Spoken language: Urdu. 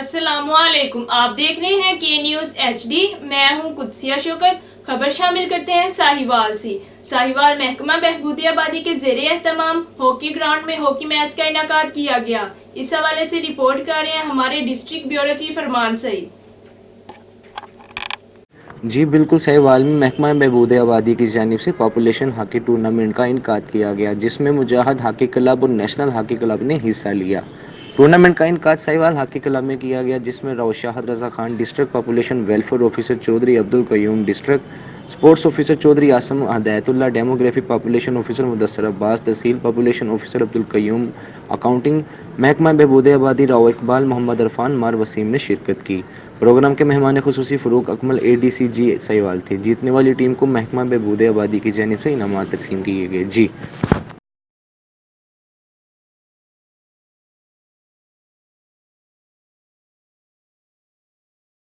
السلام علیکم، آپ دیکھ رہے ہیں کے نیوز ایچ ڈی۔ میں ہوں قدسیہ شوکت۔ خبر شامل کرتے ہیں ساہیوال سے۔ ساہیوال محکمہ بہبود آبادی کے زیر اہتمام ہاکی گراؤنڈ میں ہاکی میچ کا انعقاد کیا گیا۔ اس حوالے سے رپورٹ کر رہے ہیں ہمارے ڈسٹرکٹ بیورو چیف ارمان سعید۔ جی بالکل، ساہیوال میں محکمہ بہبود آبادی کی جانب سے پاپولیشن ہاکی ٹورنامنٹ کا انعقاد کیا گیا، جس میں مجاہد ہاکی کلب اور نیشنل ہاکی کلب نے حصہ لیا۔ ٹورنامنٹ کا انعقاد ساہیوال ہاکی کلب میں کیا گیا، جس میں Shahid Raza Khan district population welfare officer Chaudhry Abdul Qayyum district sports officer Chaudhry Asim Hidayat Ullah, demography population officer Mudassar Abbas, tehsil population officer Abdul Qayyum, accounting محکمہ بہبود آبادی راؤ اقبال، محمد عرفان، مار وسیم نے شرکت کی۔ پروگرام کے مہمان خصوصی فروغ اکمل اے ڈی سی جی ساہیوال تھے۔ جیتنے والی ٹیم کو محکمہ بہبود آبادی کی جانب سے انعامات تقسیم کیے گئے۔ جی